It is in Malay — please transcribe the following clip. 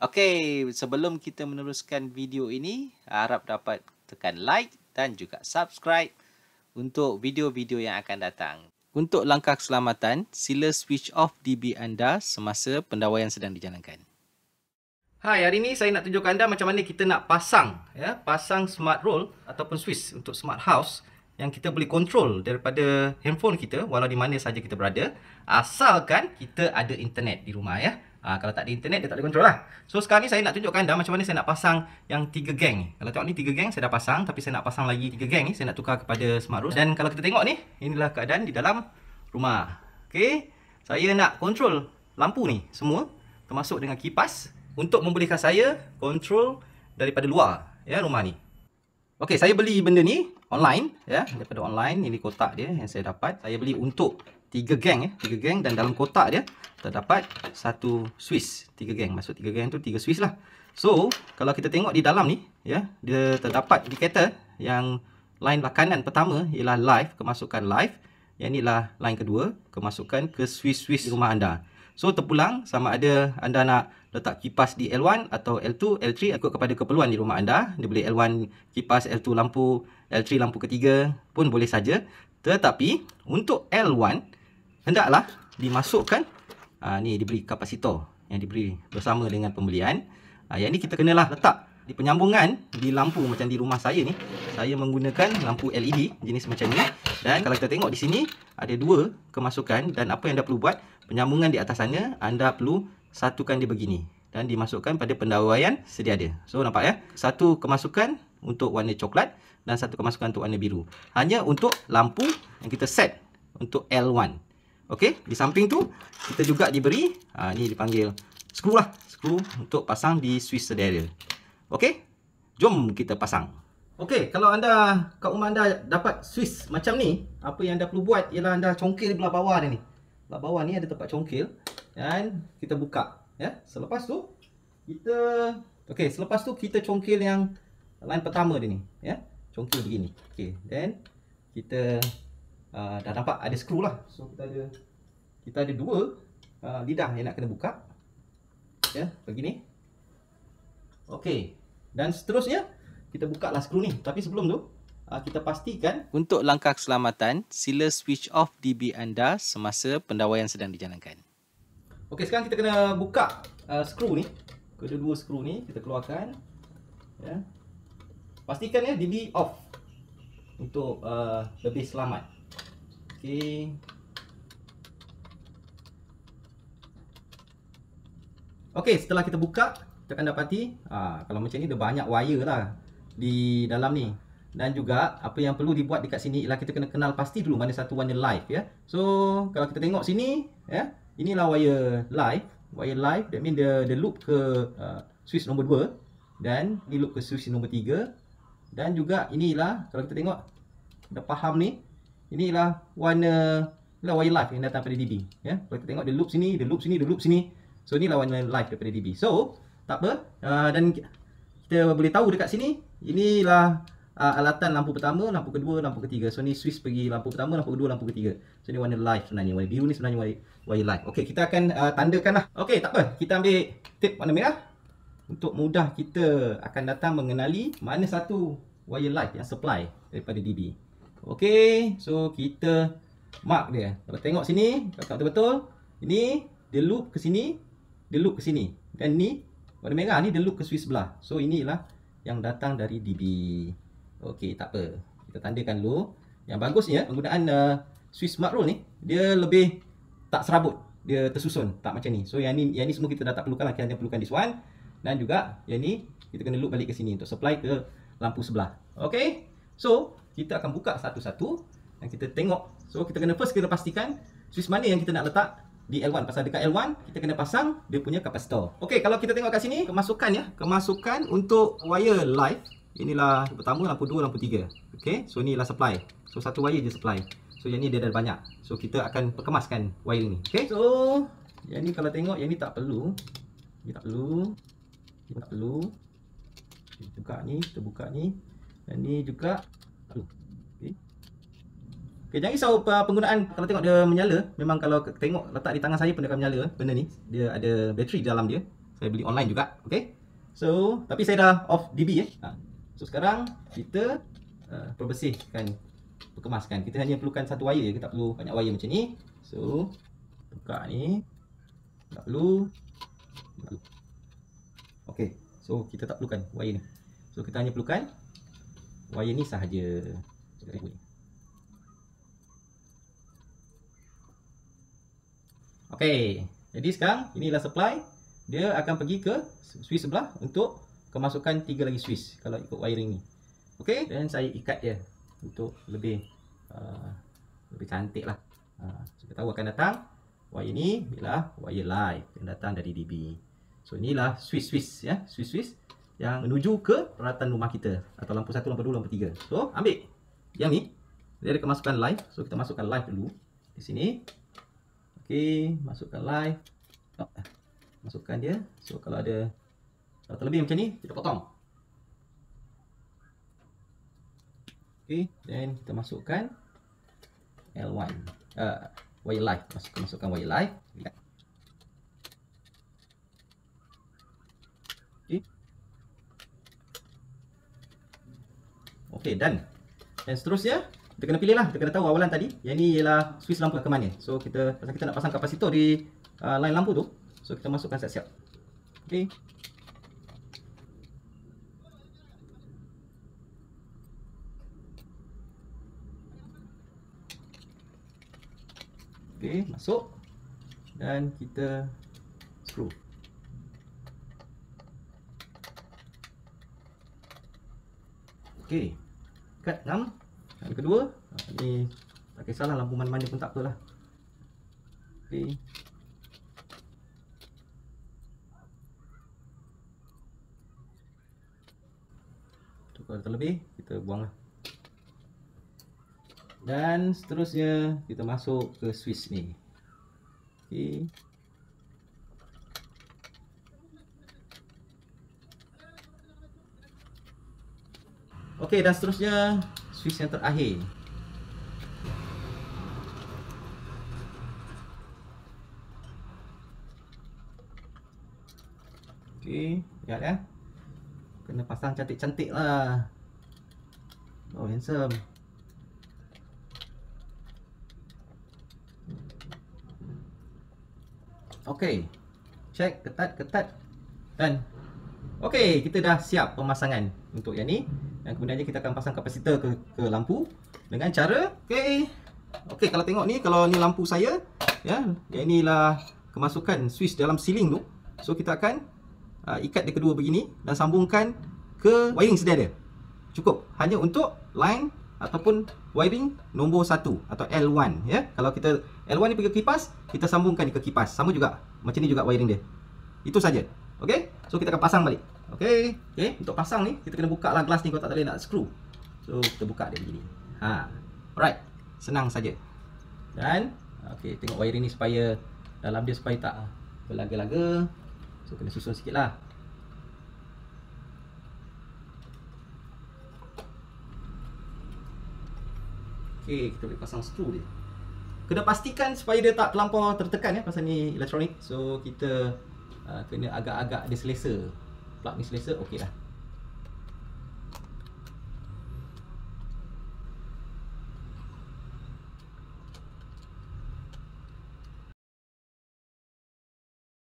Okey, sebelum kita meneruskan video ini, harap dapat tekan like dan juga subscribe untuk video-video yang akan datang. Untuk langkah keselamatan, sila switch off DB anda semasa pendawaian sedang dijalankan. Hai, hari ini saya nak tunjuk anda macam mana kita nak pasang smart roll ataupun switch untuk smart house yang kita boleh control daripada handphone kita walau di mana saja kita berada, asalkan kita ada internet di rumah ya. Kalau tak ada internet, dia tak boleh control lah. So sekarang ni saya nak tunjukkan anda macam mana saya nak pasang yang 3 gang ni. Kalau tengok ni 3 gang saya dah pasang, tapi saya nak pasang lagi 3 gang ni, saya nak tukar kepada smart roll. Dan kalau kita tengok ni, inilah keadaan di dalam rumah. Okey, saya nak control lampu ni semua, termasuk dengan kipas, untuk membolehkan saya control daripada luar ya rumah ni. Okey, saya beli benda ni online ya, daripada online. Ini kotak dia yang saya dapat. Saya beli untuk 3 gang ya, 3 gang, dan dalam kotak dia terdapat satu switch 3 gang. Maksud 3 gang tu 3 switch lah. So, kalau kita tengok di dalam ni ya, dia terdapat indikator yang line kanan pertama ialah live, kemasukan live. Yang inilah line kedua, kemasukan ke switch-switch di rumah anda. So, terpulang sama ada anda nak letak kipas di L1 atau L2, L3 ikut kepada keperluan di rumah anda. Dia boleh L1 kipas, L2 lampu, L3 lampu ketiga pun boleh saja. Tetapi untuk L1 hendaklah dimasukkan ni diberi kapasitor yang diberi bersama dengan pembelian. Yang ni kita kenalah letak di penyambungan di lampu macam di rumah saya ni. Saya menggunakan lampu LED jenis macam ni. Dan kalau kita tengok di sini ada 2 kemasukan, dan apa yang anda perlu buat, penyambungan di atas sana anda perlu satukan dia begini dan dimasukkan pada pendawaian sedia ada. So nampak ya, satu kemasukan untuk warna coklat dan satu kemasukan untuk warna biru. Hanya untuk lampu yang kita set untuk L1. Okey, di samping tu kita juga diberi ni dipanggil skru lah, skru untuk pasang di switch sedia ada. Okey, jom kita pasang. Okey, kalau anda kat rumah anda dapat switch macam ni, apa yang anda perlu buat ialah anda congkil belah bawah dia ni. Belah bawah ni ada tempat congkil dan kita buka ya. Selepas tu kita congkil yang line pertama dia ni ya. Congkil begini. Okey, then kita dah nampak ada skru lah. So kita ada 2 lidah yang nak kena buka ya, begini. Okey, dan seterusnya kita buka lah skru ni. Tapi sebelum tu kita pastikan, untuk langkah keselamatan, sila switch off DB anda semasa pendawaian sedang dijalankan. Okey, sekarang kita kena buka skru ni. Kedua-dua skru ni kita keluarkan ya. Pastikan ya DB off untuk lebih selamat. Okey. Okey, setelah kita buka, kita akan dapati kalau macam ni ada banyak wire lah di dalam ni. Dan juga apa yang perlu dibuat dekat sini ialah kita kena kenal pasti dulu mana satu warna live ya. So kalau kita tengok sini ya, inilah wire live. Wire live, that mean dia loop ke switch nombor 2 dan ni loop ke switch nombor 3. Dan juga inilah kalau kita tengok, dah faham ni, inilah warna, inilah wire live yang datang pada DB ya. Kalau kita tengok dia loop sini, dia loop sini, dia loop sini. So inilah warna live daripada DB. So tak apa, dan kita boleh tahu dekat sini inilah alatan lampu pertama, lampu kedua, lampu ketiga. So ni switch pergi lampu pertama, lampu kedua, lampu ketiga. So ni warna live sebenarnya. Warna biru ni sebenarnya wire live. Okey, kita akan tandakan lah. Okey, tak apa. Kita ambil tip warna merah. Untuk mudah kita akan datang mengenali mana satu wire live yang supply daripada DB. Okey, so kita mark dia. Kalau tengok sini, kalau betul-betul, ini dia loop ke sini, dia loop ke sini. Dan ni warna merah ni dia loop ke switch sebelah. So inilah yang datang dari DB. Okey, tak apa. Kita tandakan dulu. Yang bagusnya penggunaan switch smart roll ni, dia lebih tak serabut. Dia tersusun, tak macam ni. So yang ni semua kita dah tak perlukan lah. Kita hanya perlukan this one. Dan juga yang ni kita kena loop balik ke sini untuk supply ke lampu sebelah. Okey. So kita akan buka satu-satu dan kita tengok. So kita kena pastikan switch mana yang kita nak letak di L1. Pasal dekat L1 kita kena pasang dia punya kapasitor. Okey, kalau kita tengok kat sini kemasukan ya. Kemasukan untuk wire live. Inilah pertama, lampu 2, lampu 3. Okey, so inilah supply. So satu wire je supply. So yang ni dia ada banyak. So kita akan perkemaskan wire ni. Okey, so yang ni kalau tengok, yang ni tak perlu. Ini tak perlu. Ini tak perlu. Kita buka ni. Dan ni juga tak perlu. Okey. Okey, jangan risau penggunaan. Kalau tengok dia menyala, memang kalau tengok letak di tangan saya pun dia akan menyala benda ni. Dia ada bateri di dalam dia. Saya beli online juga. Okay. So, tapi saya dah off DB So, sekarang kita perbersihkan, perkemaskan. Kita hanya perlukan satu wire je. Kita tak perlu banyak wire macam ni. So, buka ni. Tak perlu. Okay. So, kita tak perlukan wire ni. So, kita hanya perlukan wire ni sahaja. Okay. Jadi sekarang inilah supply. Dia akan pergi ke switch sebelah untuk kemasukan 3 lagi switch kalau ikut wiring ni. Okay. Dan saya ikat dia untuk lebih cantik lah. Kita tahu akan datang wire ni ialah wire live yang datang dari DB. So inilah switch ya, switch yang menuju ke peralatan rumah kita atau lampu 1, lampu 2, lampu 3. So ambil yang ni, dia ada kemasukan live. So kita masukkan live dulu di sini. Okey, masukkan live. Masukkan dia. So kalau terlebih macam ni, kita potong. Okey, dan kita masukkan L1. Wire live. Masukkan wire live. Okey, done. Dan seterusnya kita kena pilih lah. Kita kena tahu awalan tadi yang ni ialah switch lampu ke mana. So pasal kita nak pasang kapasitor di line lampu tu, so kita masukkan siap-siap. Okey. Okey, masuk. Dan kita screw. Okey. Cut 6. Yang kedua, ni tak kisahlah lampu mana-mana pun tak apalah. Okey. Tu kalau terlebih, kita buanglah. Dan seterusnya kita masuk ke switch ni. Okey. Okey, dan seterusnya switch yang terakhir. Okey, lihat ya. Kena pasang cantik-cantik lah. Oh, handsome. Okey. Check, ketat. Dan okey, kita dah siap pemasangan untuk yang ni. Dan kemudiannya kita akan pasang kapasitor ke lampu dengan cara okey, kalau tengok ni, kalau ni lampu saya ya, yang inilah kemasukan switch dalam ceiling tu. So kita akan ikat dia kedua begini dan sambungkan ke wiring sedia ada. Cukup hanya untuk line ataupun wiring nombor 1 atau L1 ya. Kalau kita L1 ni pergi ke kipas, kita sambungkan ke kipas. Sama juga, macam ni juga wiring dia. Itu saja. Okey, so kita akan pasang balik. Okey, untuk pasang ni kita kena buka lah gelas ni, kalau tak boleh nak screw. So kita buka dia begini. Alright, senang saja. Dan okey, tengok wiring ni supaya dalam dia supaya tak berlaga-laga. So kena susun sikit lah. Okey, kita boleh pasang screw dia. Kena pastikan supaya dia tak terlampau tertekan ya, pasal ni elektronik. So kita kena agak-agak dia selesa. Plug ni selesa, okey lah.